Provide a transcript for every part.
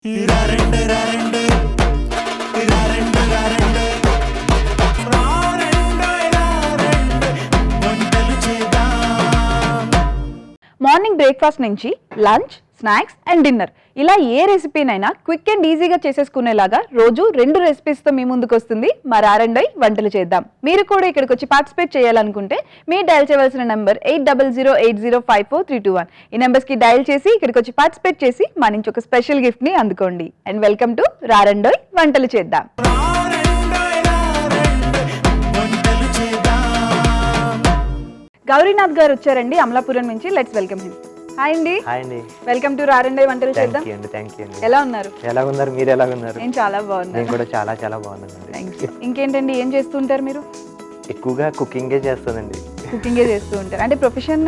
Morning breakfast నుంచి lunch, snacks and dinner ఇలా ఏ రెసిపీనైనా quick and ఈజీగా చేసేసుకునేలాగా రోజు 2 రెసిపీస్తో మీ ముందుకు వస్తుంది మా రారండోయ్ వంటలు చేద్దాం. మీరు కూడా ఇక్కడికి వచ్చి పార్టిసిపేట్ చేయాలనుకుంటే మీరు డయల్ చేయవలసిన నంబర్ 8008054321. ఈ నెంబర్స్కి డయల్ చేసి ఇక్కడికి వచ్చి పార్టిసిపేట్ చేసి మా నుంచి ఒక స్పెషల్ గిఫ్ట్ని అందుకోండి. అండ్ వెల్కమ్ టు రారండోయ్ వంటలు చేద్దాం. గౌరీనాథ్ గారు వచ్చారండి అమలాపురం నుంచి. Let's welcome him. హాయ్ అండి. హాయ్ అండి. వెల్కమ్ టు రారండోయ్ వంటలు చేద్దాం. థ్యాంక్ యూ అండి. ఎలా ఉన్నారు? ఎలా ఉన్నారు? మీరు ఎలా ఉన్నారు? నేను చాలా బాగున్నాను. నేను కూడా చాలా బాగున్నాను. Thank you. ఇంకేంటండి, ఏం చేస్తుంటారు మీరు? ఎక్కువగా కుకింగే చేస్తానండి. కుకింగే చేస్తూ ఉంటారు అంటే ప్రొఫెషన్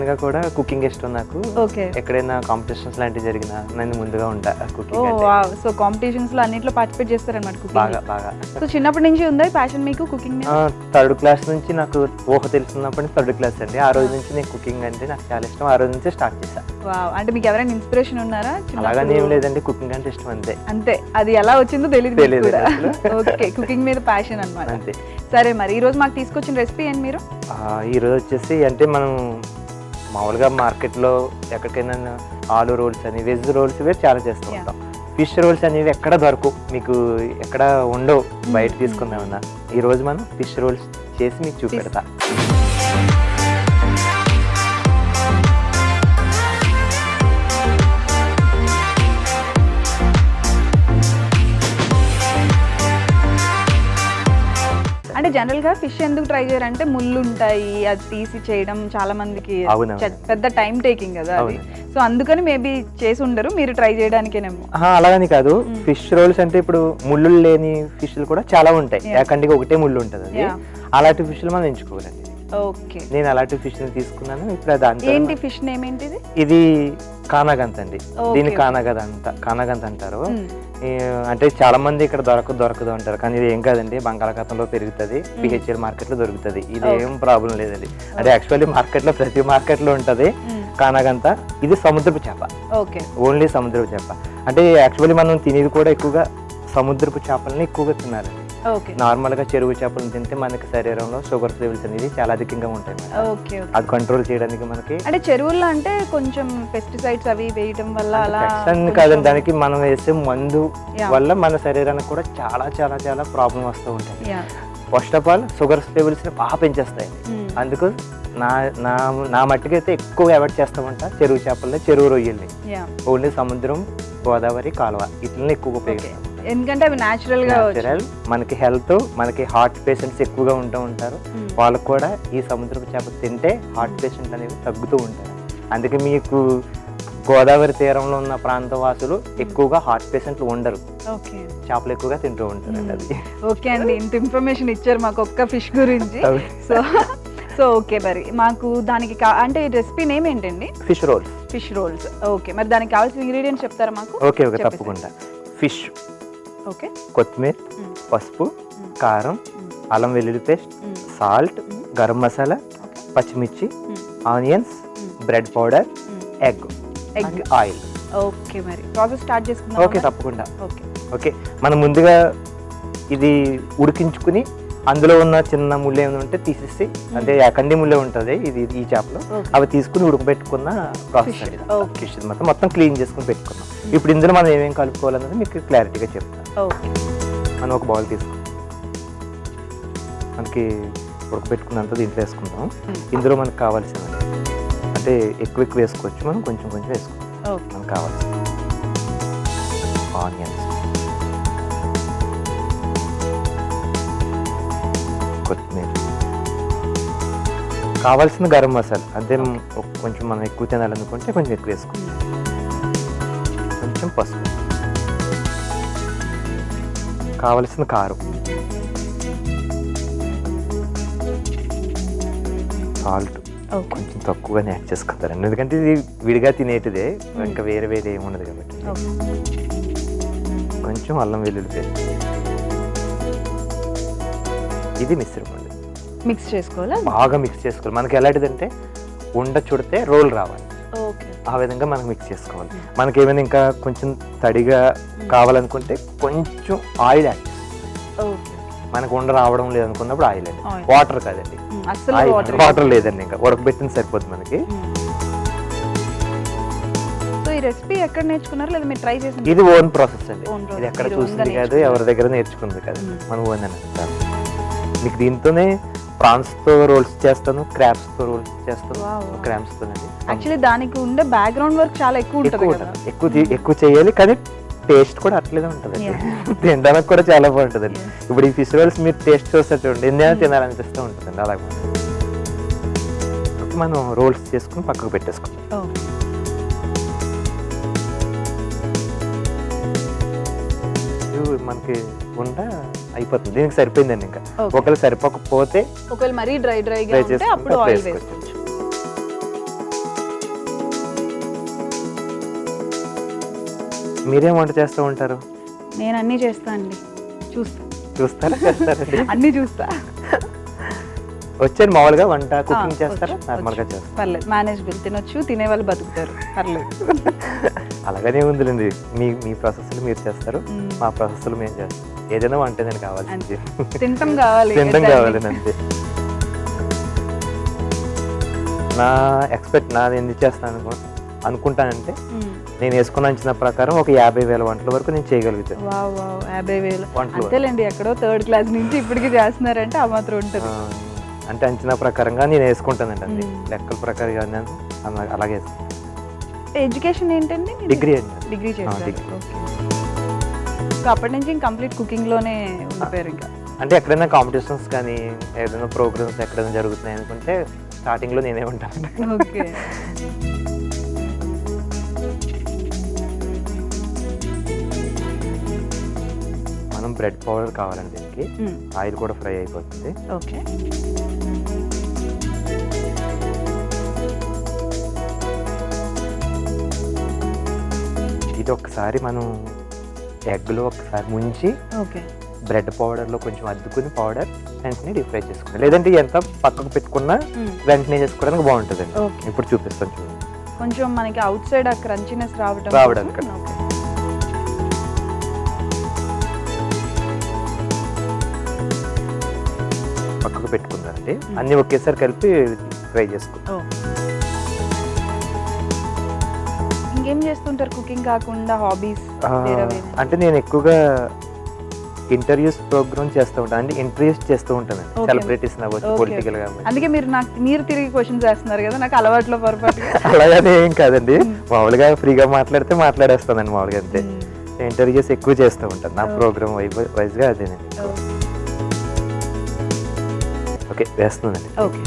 గా కూడా కుకింగ్ ఇష్టం నాకు. ఓకే. ఎక్కడైనా కాంపిటీషన్స్ లాంటివి జరిగినా నేను ముందుగా ఉంటా కుకింగ్. ఓ వావ్. సో కాంపిటీషన్స్ లో అన్నిట్లో పార్టిసిపేట్ చేస్తారన్నమాట కుకింగ్. బాగా. సో చిన్నప్పటి నుంచి ఉందా ప్యాషన్ మీకు కుకింగ్ మీద? 3rd క్లాస్ నుంచి నాకు ఊహ తెలిసినప్పటి నుంచి 3rd క్లాస్ అండి. ఆ రోజు నుంచి నేను కుకింగ్ అంటే నాకు చాలా ఇష్టం. ఆ రోజు నుంచి స్టార్ట్ చేశా. వావ్. అంటే మీకు ఎవరైనా ఇన్స్పిరేషన్ ఉన్నారా? అలాగని ఏం లేదండి, కుకింగ్ అంటే ఇష్టం అంతే. అది ఎలా వచ్చిందో తెలియదు. ఓకే, కుకింగ్ మీద ప్యాషన్ అన్నమాట. అంతే. సరే, మరి ఈ రోజు మాకు తీసుకొచ్చిన రెసిపీ ఏంటి మీరు? ఈ రోజు వచ్చేసి అంటే మనం మామూలుగా మార్కెట్లో ఎక్కడికైనా ఆలు రోల్స్ అని, వెజ్ రోల్స్ ఇవి చాలా చేస్తూ ఉంటాం. ఫిష్ రోల్స్ అనేవి ఎక్కడ దొరకవు, మీకు ఎక్కడ ఉండవు బయట తీసుకుందామన్నా. ఈ రోజు మనం ఫిష్ రోల్స్ చేసి మీకు చూపెడతా. అంటే జనరల్ గా ఫిష్ ఎందుకు ట్రై చేయాలంటే ముళ్ళు ఉంటాయి, అది తీసి చేయడం చాలా మందికి పెద్ద టైం టేకింగ్ కదా అది. సో అందుకని మేబీ చేసి ఉండరు, మీరు ట్రై చేయడానికేనేమో. అలాగని కాదు, ఫిష్ రోల్స్ అంటే ఇప్పుడు ముళ్ళు లేని ఫిష్లు కూడా చాలా ఉంటాయి. ఏకండిగా ఒకటే ముళ్ళు ఉంటుంది, అది అలాంటి ఫిష్లు మనం ఎంచుకోవాలండి. ఓకే, నేను అలాంటి ఫిష్ ని తీసుకున్నాను. ఇప్పుడు దాంట్లో ఏంటి ఫిష్ నేమ్ ఏంటిది? ఇది కానాగంత అండి. దీన్ని కానాగంత అంటారు. అంటే చాలా మంది ఇక్కడ దొరకదు అంటారు, కానీ ఇది ఏం కాదండి, బంగాళాఖాతంలో పెరుగుతుంది, పిహెచ్ఎల్ మార్కెట్ లో దొరుకుతుంది. ఇది ఏం ప్రాబ్లం లేదండి. అంటే యాక్చువల్లీ ప్రతి మార్కెట్ లో ఉంటది కానాగంత. ఇది సముద్రపు చేప, ఓన్లీ సముద్రపు చేప. అంటే యాక్చువల్లీ మనం తినేది కూడా ఎక్కువగా సముద్రపు చేపలని ఎక్కువగా తినాలి. నార్మల్ గా చెరువు చేపలను తింటే మనకి శరీరంలో షుగర్ లెవెల్స్ అనేది చాలా అధికంగా ఉంటాయి. అది కంట్రోల్ చేయడానికి మనకి అంటే చెరువుల్లో అంటే కొంచెం పెస్టిసైడ్స్ అవి వేయడం వల్ల అలా కాదండి, దానికి మనం వేసే మందు వల్ల మన శరీరానికి కూడా చాలా ప్రాబ్లం వస్తూ ఉంటాయి. First of all sugar levels ని బాగా పెంచేస్తాయి. అందుకు నా మట్టికైతే ఎక్కువ అవాయిడ్ చేస్తామంట చెరువు చేపల్లో, చెరువు రొయ్యల్ని. ఓన్లీ సముద్రం, గోదావరి, కాలువ ఇట్లని ఎక్కువగా ఉపయోగిస్తాం. ఎందుకంటే అవి న్యాచురల్, మనకి హెల్త్, మనకి హార్ట్ పేషెంట్స్ ఎక్కువగా ఉంటారు. వాళ్ళకు కూడా ఈ సముద్రపు చేప తింటే హార్ట్ పేషెంట్ అనేవి తగ్గుతూ ఉంటారు. అందుకే మీకు గోదావరి తీరంలో ఉన్న ప్రాంత వాసులు ఎక్కువగా హార్ట్ పేషెంట్లు ఉండరు, చేపలు ఎక్కువగా తింటూ ఉంటారు. అది ఓకే అండి, ఇంత ఇన్ఫర్మేషన్ ఇచ్చారు మాకు ఒక్క ఫిష్ గురించి. సో ఓకే, మరి మాకు దానికి అంటే రెసిపీ నేమ్ ఏంటండి? Fish roles. ఓకే, మరి దానికి కావాల్సిన ఇంగ్రీడియంట్స్ చెప్తారా మాకు? ఓకే, తప్పకుండా. ఫిష్, కొత్తిమీర, పసుపు, కారం, అల్లం వెల్లుల్లి పేస్ట్, సాల్ట్, గరం మసాలా, పచ్చిమిర్చి, onions, bread powder, egg, oil. Okay, మరి ప్రాసెస్ స్టార్ట్ చేసుకుందాం. ఓకే, తప్పకుండా. ఓకే, మనం ముందుగా ఇది ఉడికించుకుని అందులో ఉన్న చిన్న ముళ్ళు ఏమైనా ఉంటే తీసేసి, అంటే ఏకండి ముళ్ళే ఉంటుంది ఇది ఈ చేపలో, అవి తీసుకుని ఉడకబెట్టుకున్న ప్రాసెస్ అండి. ఫిష్ మొత్తం క్లీన్ చేసుకుని పెట్టుకున్నాం. ఇప్పుడు ఇందులో మనం ఏమేమి కలుపుకోవాలన్నది మీకు క్లారిటీగా చెప్తాను. మనం ఒక బౌల్ తీసుకుంటాం, మనకి ఉడకబెట్టుకున్నంత దీంట్లో వేసుకుంటాం. ఇందులో మనకు కావాల్సినవి అంటే ఎక్కువ వేసుకోవచ్చు, మనం కొంచెం వేసుకుంటాం. మనకు కావాల్సిన ఆనియన్స్, కొత్తిమీర, కావాల్సిన గరం మసాలా, అంటే కొంచెం మనం ఎక్కువ తినాలనుకుంటే కొంచెం ఎక్కువ వేసుకుంటాం. కొంచెం పసుపు, కావలసిన కారం, సాల్ట్ కొంచెం తక్కువగానే యాడ్ చేసుకుంటారండి, ఎందుకంటే ఇది విడిగా తినేటిదే, ఇంకా వేరే ఏమి ఉండదు కాబట్టి. కొంచెం అల్లం వెల్లుల్లి పేస్ట్, ఇది మిశ్రమం అండి. మిక్స్ చేసుకోవాలి, బాగా మిక్స్ చేసుకోవాలి. మనకి ఎలాంటిదంటే ఉండ చుడితే రోల్ రావాలి. ఆ విధంగా మనం మిక్స్ చేసుకోవాలి. మనకి ఏమైనా ఇంకా కొంచెం తడిగా కావాలనుకుంటే కొంచెం ఆయిల్ యాడ్ చేసుకోవాలి. మనకు ఉండ రావడం లేదనుకున్నప్పుడు ఆయిల్ అండి, వాటర్ కాదండి, వాటర్ లేదండి, ఇంకా ఉడకబెట్టిన సరిపోతుంది మనకి. సో ఈ రెసిపీ ఎక్కడ నేర్చుకున్నారు లేదా మీరు ట్రై చేసి? ఇది ఓన్ ప్రాసెస్ అండి, ఇది ఎక్కడ చూసింది కాదు, ఎవరి దగ్గర నేర్చుకుంది కాదు, మనం ఓన్ అని అంటారు. మీకు దీంతోనే ప్రాన్స్ తో రోల్స్ చేస్తాను, క్రాబ్స్ తో రోల్స్ చేస్తాను, క్రాబ్స్ తో. యాక్చువల్లీ దానికి ఉండే బ్యాక్గ్రౌండ్ వర్క్ చాలా ఎక్కువ ఉంటుంది, ఎక్కువ చేయాలి, కానీ టేస్ట్ కూడా అట్లనే ఉంటుంది, తినడానికి కూడా చాలా బాగుంటుందండి. ఇప్పుడు ఈ ఫిష్ రోల్స్ మీరు టేస్ట్ చూస్తారు చూడండి, ఎన్నైనా తినాలనిపిస్తూ ఉంటుందండి. అలాగే మనం రోల్స్ చేసుకుని పక్కకు పెట్టేసుకుంటాం. మనకి ఉండ అయిపోతుంది, దీనికి సరిపోయిందండి. ఇంకా ఒకవేళ సరిపోకపోతే ఒకవేళ మరీ డ్రైగా ఉంటే అప్పుడు ఆయిల్ వేసుకోవచ్చు. మీరేం వంట చేస్తూ ఉంటారు? నేను అన్ని చేస్తా అండి, చూస్తారా? చేస్తారండి, అన్ని చూస్తా. వచ్చాను మామూలుగా వంట కుకింగ్ చేస్తారా? నార్మల్ గా చేస్తారు, పర్లేదు, మేనేజబుల్, తినొచ్చు, తినే వాళ్ళు బతుకుతారు, పర్లేదు. అలాగనే ఉందిలేండి, మీ ప్రాసెస్ మీరు చేస్తారు, మా ప్రాసెస్ మేము చేస్తాం. ఏదైనా వంట నేను కావాల్సింది తింటాం కావాలి అంతే. నా ఎక్స్పెక్ట్ నాది ఎందుకు చేస్తాను అనుకుంటానంటే, నేను వేసుకున్న అంచనా ప్రకారం ఒక 50,000 వంటల వరకు నేను చేయగలుగుతాను. 50,000 అంతేలేండి, ఎక్కడో 3rd క్లాస్ నుంచి ఇప్పటికి చేస్తున్నారంటే ఆ మాత్రం ఉంటుంది. అంటే అంచనా ప్రకారంగా నేను వేసుకుంటానండి, అంతే లెక్కల ప్రకారంగా అలాగే వేసుకుంటాను. ఎడ్యుకేషన్ ఏంటండి? డిగ్రీ అండి. డిగ్రీ చేశారు. అప్పటి నుంచి కంప్లీట్ కుకింగ్ లోనే ఉండిపోయారు. ఇంకా అంటే ఎక్కడైనా కాంపిటీషన్స్ కానీ ఏదైనా ప్రోగ్రామ్స్ ఎక్కడైనా జరుగుతున్నాయి అనుకుంటే స్టార్టింగ్ లో నేనే ఉంటాను. ఓకే. మనం బ్రెడ్ పౌడర్ కావాలండి దీనికి, ఆయిల్ కూడా ఫ్రై అయిపోతుంది. ఓకే. ఇది ఒకసారి మనం ఎగ్లో ఒకసారి ముంచి బ్రెడ్ పౌడర్ లో కొంచెం అద్దుకుని పౌడర్ వెంటనే డీప్ ఫ్రై చేసుకున్నాం, లేదంటే ఎంత పక్కకు పెట్టుకున్నా వెంటనే చేసుకోవడానికి బాగుంటుందండి. ఇప్పుడు చూపిస్తాను చూడండి, కొంచెం మనకి అవుట్ సైడ్ ఆ క్రంచీనెస్ రావడానికి. పక్కకు పెట్టుకున్నారండి, అన్ని ఒకేసారి కలిపి ఫ్రై చేసుకుంటాం. ఇంకేం చేస్తుంటారు కుకింగ్ కాకుండా? హాబీస్ అంటే నేను ఎక్కువగా ఇంటర్వ్యూస్ ప్రోగ్రామ్ చేస్తూ ఉంటాను, అంటే ఇంటర్వ్యూస్ చేస్తూ ఉంటాను, సెలబ్రిటీస్ అవ్వచ్చు, పొలిటికల్ గా. అందుకే మీరు తిరిగి క్వశ్చన్స్ చేస్తున్నారు కదా, నాకు అలవాట్లో పొరపాటు. అలాగనే ఏం కాదండి, మామూలుగా ఫ్రీగా మాట్లాడితే మాట్లాడేస్తానండి మామూలుగా, అంతే. ఇంటర్వ్యూస్ ఎక్కువ చేస్తూ ఉంటాను, నా ప్రోగ్రామ్ వైజ్ గా అదేనండి. ఓకే, వేస్తుందండి. ఓకే.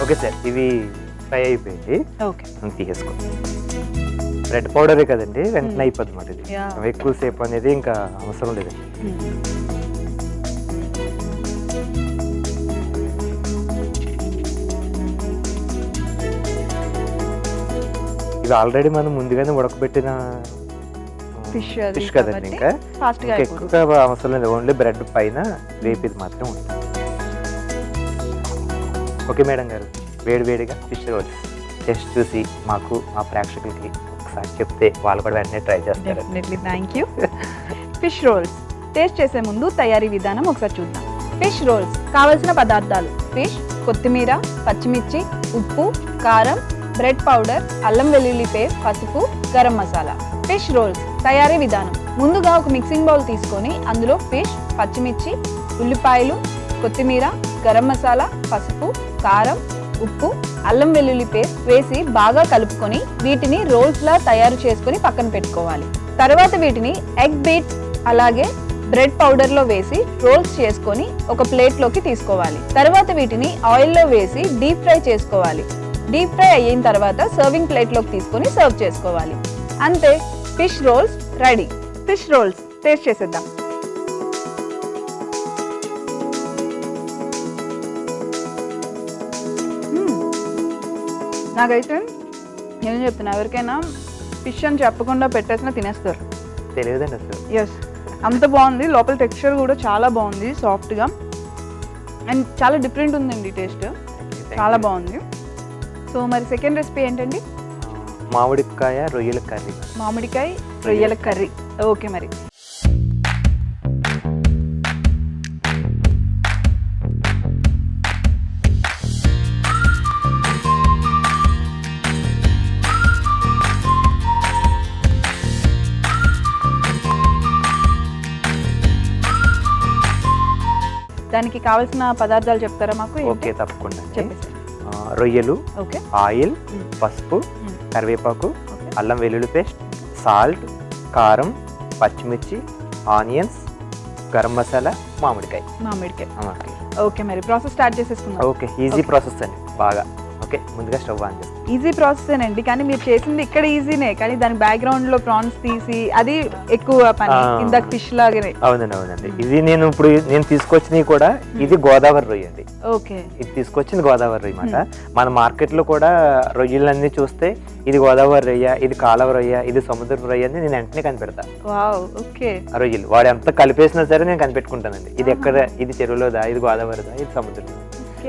ఓకే సార్, ఇవి ఫ్రై అయిపోయింది, తీసేసుకోండి. బ్రెడ్ పౌడరే కదండి, వెంటనే అయిపోద్ది మాట. ఇది ఎక్కువసేపు అనేది ఇంకా అవసరం లేదండి. ఇది ఆల్రెడీ మనం ముందుగానే ఉడకబెట్టిన ఫిష్ కదండి, ఇంకా ఎక్కువగా అవసరం లేదు, ఓన్లీ బ్రెడ్ పైన వేపేది మాత్రం ఉంటుంది. ఓకే మేడం గారు, వేడివేడిగా ఫిష్ రోల్స్ టేస్ట్ చూసి మాకు, మా ప్రేక్షకులకి ఒకసారి చెప్తే వాళ్ళు కూడా వెంటనే ట్రై చేస్తారు. Thank you. Fish roles taste చేసే ముందు తయారీ విధానం ఒకసారి చూద్దాం. ఫిష్ రోల్స్ కావలసిన పదార్థాలు: ఫిష్, కొత్తిమీర, పచ్చిమిర్చి, ఉప్పు, కారం, బ్రెడ్ పౌడర్, అల్లం వెల్లుల్లి పేస్ట్, పసుపు, గరం మసాలా. ఫిష్ రోల్స్ తయారీ విధానం: ముందుగా ఒక మిక్సింగ్ బౌల్ తీసుకొని అందులో ఫిష్, పచ్చిమిర్చి, ఉల్లిపాయలు, కొత్తిమీర, గరం మసాలా, పసుపు, కారం, ఉప్పు, అల్లం వెల్లుల్లి పేస్ట్ వేసి బాగా కలుపుకొని వీటిని రోల్స్ లా తయారు చేసుకొని పక్కన పెట్టుకోవాలి. తర్వాత వీటిని ఎగ్ బీట్ అలాగే బ్రెడ్ పౌడర్ లో వేసి రోల్స్ చేసుకొని ఒక ప్లేట్ లోకి తీసుకోవాలి. తర్వాత వీటిని ఆయిల్ లో వేసి డీప్ ఫ్రై చేసుకోవాలి. డీప్ ఫ్రై అయిన తర్వాత సర్వింగ్ ప్లేట్ లోకి తీసుకొని సర్వ్ చేసుకోవాలి. అంతే, fish roles ready. Fish roles taste చేసేద్దాం. నాకైతే నేను చెప్తున్నా, ఎవరికైనా ఫిష్ అని చెప్పకుండా పెట్టేసినా తినేస్తారు. తెలియదండి అసలు. ఎస్, అంత బాగుంది. లోపల టెక్స్చర్ కూడా చాలా బాగుంది, సాఫ్ట్గా అండ్ చాలా డిఫరెంట్ ఉందండి టేస్ట్, చాలా బాగుంది. సో మరి సెకండ్ రెసిపీ ఏంటండి? మామిడికాయ రొయ్యల కర్రీ. మామిడికాయ రొయ్యల కర్రీ. ఓకే, మరి దానికి కావాల్సిన పదార్థాలు చెప్తారా మాకు? ఓకే, తప్పకుండా. చెప్పేసి. రొయ్యలు, ఓకే, ఆయిల్, పసుపు, కరివేపాకు, అల్లం వెల్లుల్లి పేస్ట్, సాల్ట్, కారం, పచ్చిమిర్చి, ఆనియన్స్, గరం మసాలా, మామిడికాయ. మామిడికాయ. ఓకే, మరి ప్రాసెస్ స్టార్ట్ చేసేసుకుందాం. ఓకే, ఈజీ ప్రాసెస్ అండి బాగా. ఓకే, ముందుగా స్టవ్ ఆన్ చేస్తాం. ఈజీ ప్రాసెస్ అండి, కానీ మీరు చేసింది ఇక్కడ ఈజీనే, కానీ దాని బ్యాక్గ్రౌండ్ లో ప్రాన్స్ తీసి అది ఎక్కువ పని, ఇందాక ఫిష్ లాగానే. అవునండి. ఇది ఇప్పుడు నేను తీసుకొచ్చినవి కూడా ఇది గోదావరి రొయ్య అండి. ఓకే, ఇది తీసుకొచ్చింది గోదావరి రొయ్య అన్నమాట. మన మార్కెట్ లో కూడా రొయ్యలన్నీ చూస్తే ఇది గోదావరి రొయ్య, ఇది కాలవ రొయ్య, ఇది సముద్ర రొయ్య అని నేను వెంటనే కనిపెడతా. Wow, okay. రొయ్యలు వాడు ఎంత కలిపేసినా సరే నేను కనిపెట్టుకుంటానండి. ఇది ఎక్కడ, ఇది చెరువులోదా, ఇది గోదావరిదా, ఇది సముద్రం.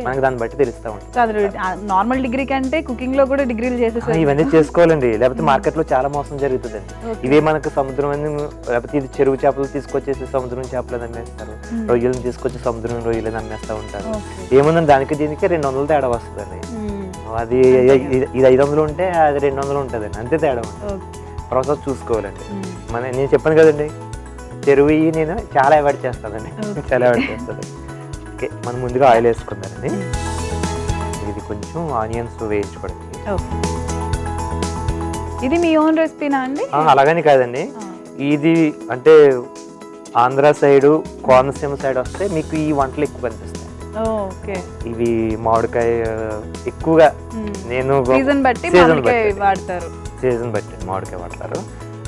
మనకి దాన్ని బట్టి తెలుస్తా ఉంటుంది. నార్మల్ డిగ్రీ కంటే కుకింగ్ లో కూడా డిగ్రీలు చేసేసారు. ఇవన్నీ చేసుకోవాలండి, లేకపోతే మార్కెట్ లో చాలా మోసం జరుగుతుందండి. ఇవే మనకు సముద్రం అని, లేకపోతే ఇది చెరువు చేపలు తీసుకొచ్చేసి సముద్రం చేపలు అమ్మేస్తారు, రొయ్యలను తీసుకొచ్చి సముద్రం రొయ్యలను అమ్మేస్తా ఉంటారు. ఏముందని దానికి దీనికి 200 తేడా వస్తుందండి. అది ఇది 500 ఉంటే అది 200 ఉంటుందండి, అంతే తేడా ఉంటుంది. ప్రాసెస్ చూసుకోవాలండి. నేను చెప్పాను కదండి, చెరువు నేను చాలా అవాయిడ్ చేస్తానండి, చాలా అవాయిడ్ చేస్తాను. ఓకే, మనం ముందుగా ఆయిల్ వేసుకుందామండి. ఇది కొంచెం ఆనియన్స్ వేయించుకోవడానికి. ఇది మీ ఓన్ రెసిపీనా అండి? అలాగని కాదండి, ఇది అంటే ఆంధ్ర సైడు, కోనసీమ సైడ్ వస్తే మీకు ఈ వంటలు ఎక్కువ కనిపిస్తాయి. ఇవి మామిడికాయ ఎక్కువగా నేను సీజన్ బట్టి వాడతారు. సీజన్ బట్టి మామిడికాయ వాడతారు.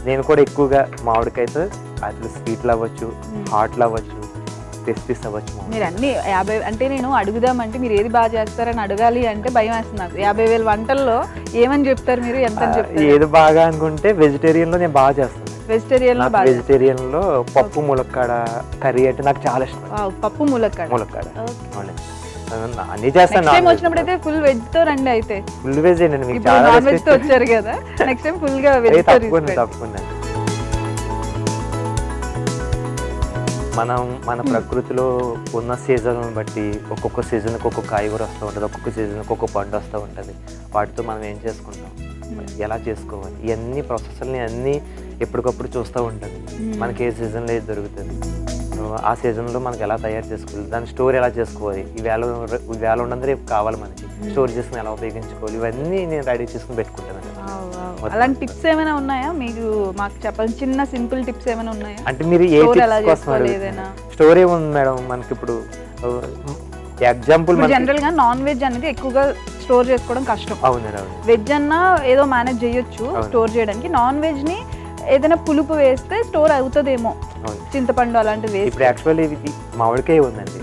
నేను కూడా ఎక్కువగా మామిడికాయతో అట్లా స్వీట్లు అవ్వచ్చు, హాట్లు అవ్వచ్చు, రెసిపీస్ అవ్వచ్చు. మీరు అన్ని 50 అంటే నేను అడుగుదామంటే మీరు ఏది బాగా చేస్తారని అడగాలి అంటే భయం వేస్తున్నారు. 50,000 వంటల్లో ఏమని చెప్తారు మీరు? ఎంత చెప్తారు? ఏది బాగా అనుకుంటే వెజిటేరియన్ లో నేను బాగా చేస్తాను. వెజిటేరియన్ లో పప్పు ములక్కాడ కర్రీ అంటే నాకు చాలా ఇష్టం. పప్పు ములక్కాడ అన్ని చేస్తాను. వచ్చినప్పుడు అయితే ఫుల్ వెజ్ తో రండి. అయితే ఫుల్ వెజ్ అండి, మీకు నాన్ వెజ్ తో వచ్చారు కదా, నెక్స్ట్ టైం ఫుల్ గా వెజ్. తప్పకుండా. మన ప్రకృతిలో ఉన్న సీజన్ బట్టి ఒక్కొక్క సీజన్కి ఒక్కొక్క కాయగూర వస్తూ ఉంటుంది, ఒక్కొక్క సీజన్కి ఒక్కొక్క పండు వస్తూ ఉంటుంది. వాటితో మనం ఏం చేసుకుంటాం, ఎలా చేసుకోవాలి, ఇవన్నీ ప్రాసెస్ని అన్నీ ఎప్పటికప్పుడు చూస్తూ ఉంటుంది. మనకి ఏ సీజన్లో ఏది దొరుకుతుంది, ఆ సీజన్లో మనకి ఎలా తయారు చేసుకోవాలి, దాన్ని స్టోర్ ఎలా చేసుకోవాలి, ఈవేళ ఉన్నది రేపు కావాలి మనకి, స్టోర్ చేసుకుని ఎలా ఉపయోగించుకోవాలి, ఇవన్నీ నేను రెడీ చేసుకుని పెట్టుకుంటాను. అలాంటి టిప్స్ ఏమైనా ఉన్నాయా మీకు? మాకు చెప్పాలి, చిన్న సింపుల్ టిప్స్ ఏమైనా ఉన్నాయా? అంటే మీరు ఏ స్టోర్ ఏముంది మేడం మనకి ఇప్పుడు? ఎగ్జాంపుల్ జనరల్ గా నాన్ వెజ్ అనేది ఎక్కువగా స్టోర్ చేసుకోవడం కష్టం. అవునండి. వెజ్ అన్నా ఏదో మేనేజ్ చేయొచ్చు స్టోర్ చేయడానికి. నాన్ వెజ్ ని ఏదైనా పులుపు వేస్తే స్టోర్ అవుతుందేమో, చింతపండు అలాంటివి వేస్తే. ఇప్పుడు యాక్చువల్లీ ఇది మామిడికాయ ఉందండి,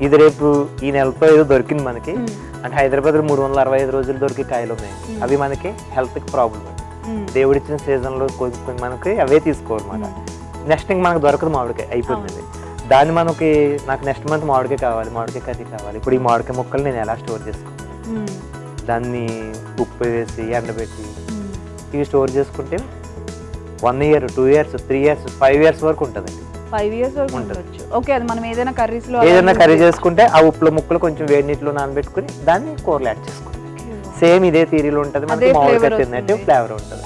ఇది రేపు ఈ నెలతో ఏదో దొరికింది మనకి. అంటే హైదరాబాద్ 365 రోజులు దొరికే కాయలు ఉన్నాయి, అవి మనకి హెల్త్ కి ప్రాబ్లం అండి. దేవుడిచ్చిన సీజన్ లో కొన్ని మనకి అవే తీసుకోవాలన్నమాట. నెక్స్ట్ ఇంక మనకు దొరకదు మామిడికాయ, అయిపోతుంది. దాన్ని నాకు నెక్స్ట్ మంత్ మామిడికాయ కావాలి, మామిడికాయ కర్రీ కావాలి. ఇప్పుడు ఈ మామిడికాయ ముక్కలు నేను ఎలా స్టోర్ చేసుకుంటాను? దాన్ని ఉప్పు వేసి ఎండబెట్టి ఇవి స్టోర్ చేసుకుంటే 1 year, 2 years, 3 years, 5 years వరకు ఉంటుందండి. 5 years వరకు ఉండొచ్చు. ఓకే, అది మనం ఏదైనా కర్రీస్ లో కర్రీ చేసుకుంటే ఆ ఉప్పుల ముక్కలు కొంచెం వేడి నీటిలో నానబెట్టుకుని దాన్ని కూరలు యాడ్ చేసుకోండి. సేమ్ ఇదే థియరీలో ఉంటుంది, మనకి మామిడికాయ తిన్నట్టు ఫ్లేవర్ ఉంటుంది.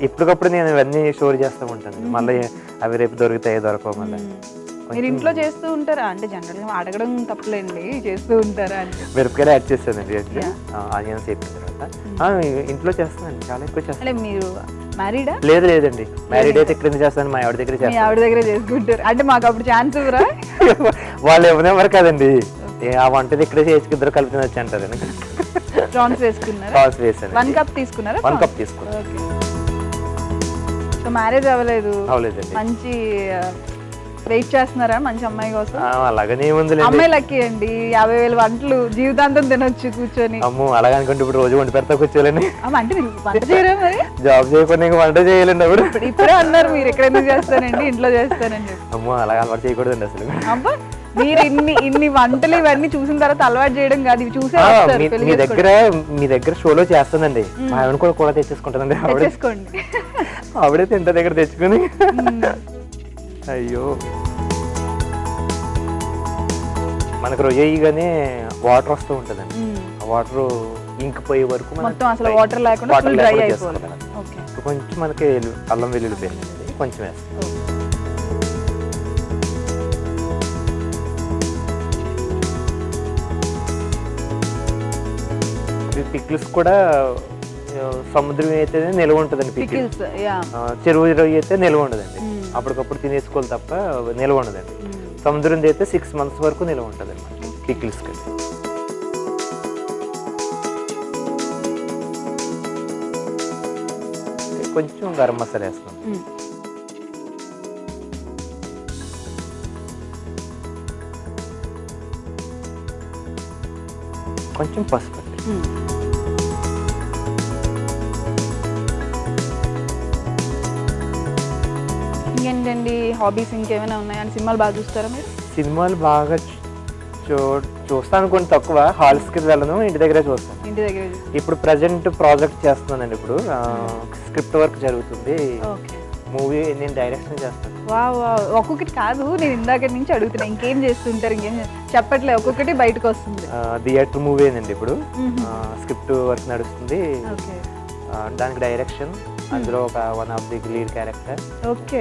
ఇప్పటికప్పుడు నేను ఇవన్నీ స్టోర్ చేస్తూ ఉంటాను, మళ్ళీ అవి రేపు దొరుకుతాయి దొరకవు. మళ్ళీ మీరు ఇంట్లో చేస్తూ ఉంటారా? అంటే జనరల్ గా అడగడం తప్పలేండి, చేస్తూ ఉంటారా అంటే. మిరపకాయలు యాడ్ చేస్తానండి, ఆనియన్స్ వేపిన తర్వాత ఇంట్లో చేస్తానండి, చాలా ఎక్కువ చేస్తాను. మీరు మ్యారీడా? లేదండి, మ్యారీడ్ అయితే ఇక్కడ చేస్తాను, మా ఆవిడ దగ్గర చేస్తాను. ఆవిడ దగ్గర చేసుకుంటారు అంటే మాకు అప్పుడు ఛాన్స్ ఇవ్వరా? వాళ్ళు ఎవరెవరు కదండి, ఆ వంటది ఇక్కడే చేసి ఇద్దరు కలిపి వచ్చి అంటారు. ప్రాన్స్ వేసుకున్నారా? ప్రాన్స్ వేసాను. 1 cup తీసుకున్నారా? 1 cup తీసుకున్నాను. సో మ్యారేజ్ అవ్వలేదు, అవ్వలేదండి. మంచి వెయిట్ చేస్తున్నారా మంచి అమ్మాయి కోసం? అలాగనే ఏముంది అమ్మాయి లక్కీ అండి, 50,000 వంటలు జీవితాంతం తినొచ్చు కూర్చొని. అమ్మో అలాగనుకుంటే ఇప్పుడు రోజు వండి పెడతా కూర్చోలేండి. అంటే మీరు వంట చేయరా మరి? జాబ్ చేయకుండా ఇంకా వంట చేయాలండి అప్పుడు. ఇప్పుడే అన్నారు మీరు ఎక్కడ ఎందుకు చేస్తానండి, ఇంట్లో చేస్తానండి. అమ్మో అలాగ అలవాటు చేయకూడదండి అసలు. అబ్బా మీరు ఇన్ని వంటలు ఇవన్నీ చూసిన తర్వాత అలవాటు చేయడం కాదు, ఇవి చూసే మీ దగ్గర షోలో చేస్తానండి, ఆవిడ కూడా తెచ్చేసుకుంటానండి. తెచ్చేసుకోండి, ఆవిడే తింట దగ్గర తెచ్చుకుని. అయ్యో మనకు రొయ్యగానే వాటర్ వస్తూ ఉంటదండి, ఆ వాటర్ ఇంకిపోయే వరకు మొత్తం అసలు వాటర్ లేకుండా ఫుల్ డ్రై అయిపోవాలి. కొంచెం మనకి అల్లం వెల్లుల్లి పేస్ట్ అనేది కొంచెం వేస్తాం. పిక్కిల్స్ కూడా సముద్రం అయితే నిల్వ ఉంటుందండి, పిక్కిల్స్ చెరువు రొయ్య అయితే నిల్వ ఉండదండి, అప్పటికప్పుడు తినేసుకోవాలి తప్ప నిల్వ ఉండదండి. సముద్రం అయితే 6 months వరకు నిల్వ ఉంటుంది అన్నమాట పిక్కిల్స్ కి. కొంచెం గరం మసాలా వేస్తాం, కొంచెం పసుపు. ఇంకేంటండి హాబీస్ ఇంకేమైనా ఉన్నాయా? సినిమాలు బాగా చూస్తారా మీరు? సినిమాలు బాగా చూస్తాను, కొన్ని తక్కువ. హాల్స్ కి వెళ్ళను, ఇంటి దగ్గరే చూస్తాను. ఇంటి దగ్గర ఇప్పుడు ప్రజెంట్ ప్రాజెక్ట్ చేస్తున్నానండి, ఇప్పుడు స్క్రిప్ట్ వర్క్ జరుగుతుంది, మూవీ నేను డైరెక్షన్ చేస్తాను. ఒక్కొక్కటి కాదు, నేను ఇందాక నుంచి అడుగుతున్నా ఇంకేం చేస్తుంటారు, ఇంకేం చెప్పట్లే, ఒక్కొక్కటి బయటకు వస్తుంది. థియేటర్ మూవీ అండి ఇప్పుడు, స్క్రిప్ట్ వర్క్ నడుస్తుంది, దానికి డైరెక్షన్, అందులో ఒక one of the lead character. Okay,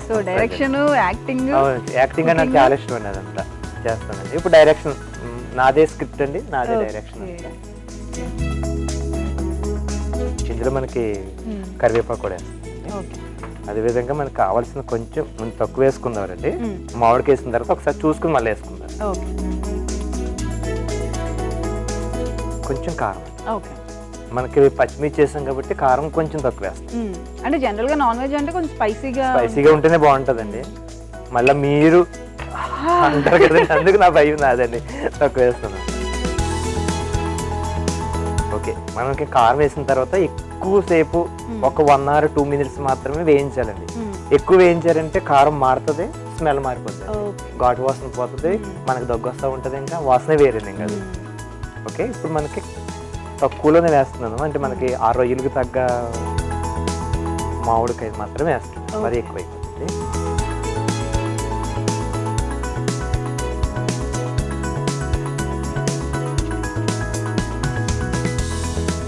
so direction, acting అంటే నాకు చాలా ఇష్టం అండి, అదంతా చేస్తానండి. ఇప్పుడు డైరెక్షన్ నాదే, స్క్రిప్ట్ అండి నాదే, డైరెక్షన్. ఇందులో మనకి కరివేపాకు కూడా వేస్తాం. అదేవిధంగా మనకి కావాల్సిన కొంచెం తక్కువ వేసుకుందామండి, మామిడికి వేసిన తర్వాత ఒకసారి చూసుకుని మళ్ళీ వేసుకుందాం. కొంచెం కారం, మనకి పచ్చిమిర్చి చేసాం కాబట్టి కారం కొంచెం తక్కువ వేస్తాం. అంటే జనరల్ గా నాన్ వెజ్ అంటే కొంచెం స్పైసీగా ఉంటేనే బాగుంటదండి. మళ్ళీ మీరు అంటారు కదండి, అందుకు నా భయం నాదండి, తక్కువ వేస్తున్నాను. ఓకే, మనకి కారం వేసిన తర్వాత ఎక్కువసేపు ఒక 1 or 2 minutes మాత్రమే వేయించాలండి. ఎక్కువ వేయించారంటే కారం మారుతుంది, స్మెల్ మారిపోతుంది, ఘాటు వాసన పోతుంది, మనకి దగ్గు వస్తూ ఉంటుంది, ఇంకా వాసన వేరేది ఇంకా. ఓకే, ఇప్పుడు మనకి తక్కువలోనే వేస్తున్నాను, అంటే మనకి ఆ రొయ్యలకు తగ్గ మామిడికాయ మాత్రమే వేస్తున్నాను, మరి ఎక్కువ అయిపోతుంది.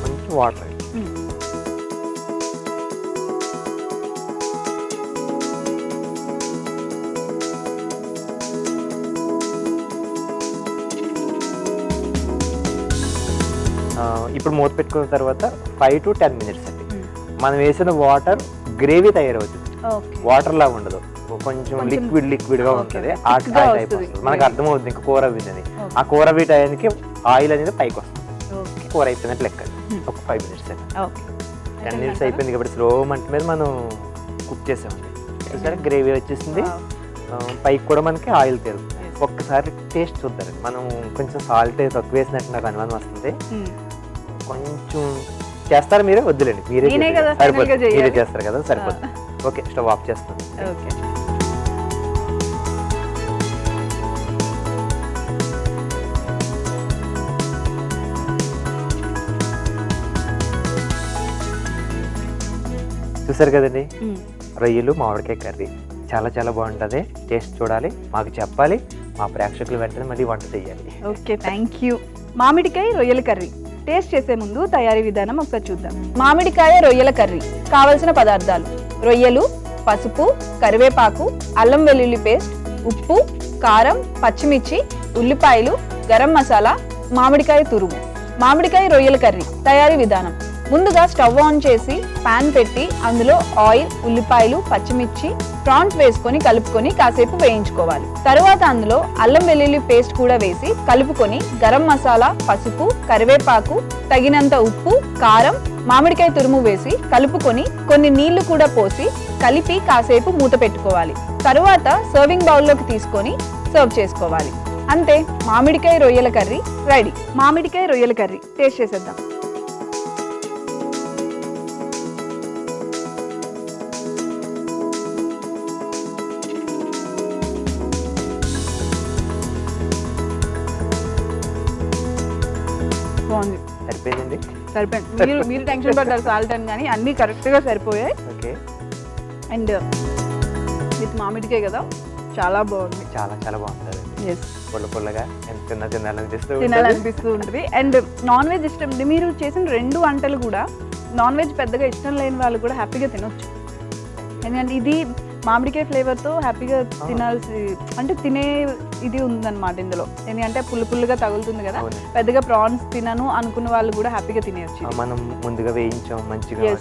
కొంచెం వాటర్, ఇప్పుడు మూత పెట్టుకున్న తర్వాత 5 to 10 minutes అండి. మనం వేసిన వాటర్ గ్రేవీ తయారవుతుంది, వాటర్ లాగా ఉండదు, కొంచెం లిక్విడ్ గా ఉంటుంది, ఆ టైప్ వస్తుంది, మనకు అర్థమవుతుంది ఇంకా కూర అవ్విందని. ఆ కూర అవ్వి టైంకి ఆయిల్ అనేది పైకి వస్తుంది, కూర అయిపోయినట్టు లెక్క. ఒక 5 minutes అండి, 10 minutes అయిపోయింది కాబట్టి స్లో మంట మీద మనం కుక్ చేసామండి. ఒకసారి గ్రేవీ వచ్చేసింది, పైకి కూడా మనకి ఆయిల్ తేలుతుంది. ఒక్కసారి టేస్ట్ చూద్దారండి, మనం కొంచెం సాల్ట్ తక్కువ వేసినట్టు నాకు అనుమానం వస్తుంది. కొంచెం చేస్తారా మీరే? వద్దులేండి, మీరే చేస్తారు కదా, సరిపోతుంది. ఓకే, స్టవ్ ఆఫ్ చేస్తాను. చూసారు కదండి, రొయ్యలు మామిడికాయ కర్రీ చాలా చాలా బాగుంటుంది. టేస్ట్ చూడాలి, మాకు చెప్పాలి, మా ప్రేక్షకులు వెంటనే మళ్ళీ వంట చేయాలి. Okay, thank you. మామిడికాయ రొయ్యల కర్రీ టేస్ట్ చేసే ముందు తయారీ విధానం ఒకసారి చూద్దాం. మామిడికాయ రొయ్యల కర్రీ కావలసిన పదార్థాలు: రొయ్యలు, పసుపు, కరివేపాకు, అల్లం వెల్లుల్లి పేస్ట్, ఉప్పు, కారం, పచ్చిమిర్చి, ఉల్లిపాయలు, గరం మసాలా, మామిడికాయ తురుము. మామిడికాయ రొయ్యల కర్రీ తయారీ విధానం: ముందుగా స్టవ్ ఆన్ చేసి పాన్ పెట్టి అందులో ఆయిల్, ఉల్లిపాయలు, పచ్చిమిర్చి, ప్రాన్స్ వేసుకొని కలుపుకొని కాసేపు వేయించుకోవాలి. తరువాత అందులో అల్లం వెల్లుల్లి పేస్ట్ కూడా వేసి కలుపుకొని గరం మసాలా, పసుపు, కరివేపాకు, తగినంత ఉప్పు, కారం, మామిడికాయ తురుము వేసి కలుపుకొని కొన్ని నీళ్లు కూడా పోసి కలిపి కాసేపు మూత పెట్టుకోవాలి. తరువాత సర్వింగ్ బౌల్లోకి తీసుకొని సర్వ్ చేసుకోవాలి. అంతే, మామిడికాయ రొయ్యల కర్రీ రెడీ. మామిడికాయ రొయ్యల కర్రీ టేస్ట్ చేసేద్దాం. బాగుంది, సరిపోయిందండి. సరిపోయింది. మీరు టెన్షన్ పడ్డారు సాల్ట్ అని, కానీ అన్ని కరెక్ట్ గా సరిపోయాయి. ఓకే. అండ్ విత్ మామిడికాయ కదా, చాలా బాగుంది. చాలా చాలా బాగుంటుంది. పుల్ల పుల్లగా తినాలనిపిస్తూ ఉంటుంది. అండ్ నాన్ వెజ్ ఇష్టం, మీరు చేసిన 2 వంటలు కూడా నాన్ వెజ్ పెద్దగా ఇష్టం లేని వాళ్ళు కూడా హ్యాపీగా తినొచ్చు. ఎందుకంటే ఇది మామిడికాయ ఫ్లేవర్ తో హ్యాపీగా తినాల్సి, అంటే తినే ఇది ఉందన్నమాట ఇందులో. ఎందుకంటే పుల్లుగా తగులుతుంది కదా, పెద్దగా ప్రాన్స్ తినను అనుకున్న వాళ్ళు కూడా హ్యాపీగా తినేయచ్చు. మనం ముందుగా వేయించాం మంచిగా,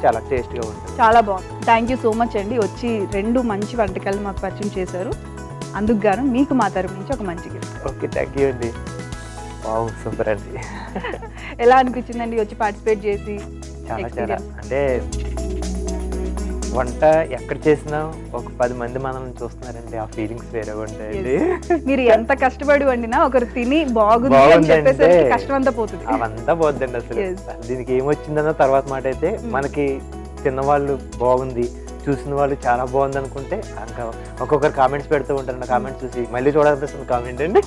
చాలా టేస్ట్ గా ఉంటుంది. చాలా బాగుంది. థ్యాంక్ యూ సో మచ్ అండి, వచ్చి 2 మంచి వంటకాలు మాకు పరిచయం చేశారు. అందుకు గాను మీకు మా తరపు నుంచి ఒక మంచి గిఫ్ట్. ఓకే, థ్యాంక్ యూ అండి. వావ్, సూపర్ అండి. ఎలా అనిపించిందండి వచ్చి పార్టిసిపేట్ చేసి? చాలా అంటే వంట ఎక్కడ చేసినా ఒక 10 మంది మనల్ని చూస్తున్నారండి, ఆ ఫీలింగ్స్ వేరే ఉంటాయండి. మీరు ఎంత కష్టపడి వండినా ఒకరు తిని బాగుంది అని చెప్పేసరికి కష్టం అంతా పోతుంది. అవంతా పోద్దండి అసలు. దీనికి ఏమొచ్చిందన్న తర్వాత మాట అయితే, మనకి తిన్నవాళ్ళు బాగుంది, చూసిన వాళ్ళు చాలా బాగుంది అనుకుంటే ఇంకా ఒక్కొక్కరు కామెంట్స్ పెడుతూ ఉంటారు. కామెంట్స్ చూసి మళ్ళీ చూడాలనిపిస్తుంది కామెంట్ అండి.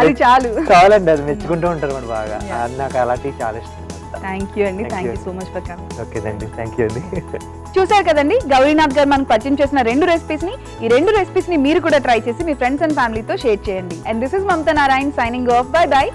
అది చాలండి, అది మెచ్చుకుంటూ ఉంటారు మనం బాగా. నాకు అలాంటివి చాలా ఇష్టం. థ్యాంక్ యూ అండి, thank you so much for coming. Okay అండి, థ్యాంక్ యూ అండి. చూసారు కదండి, గౌరీనాథ్ గారు మనకు పరిచయం చేసిన 2 రెసిపీస్ ని. ఈ 2 రెసిపీస్ ని మీరు కూడా ట్రై చేసి మీ ఫ్రెండ్స్ అండ్ ఫ్యామిలీతో షేర్ చేయండి. And this is Mamata Narayan signing off. By by.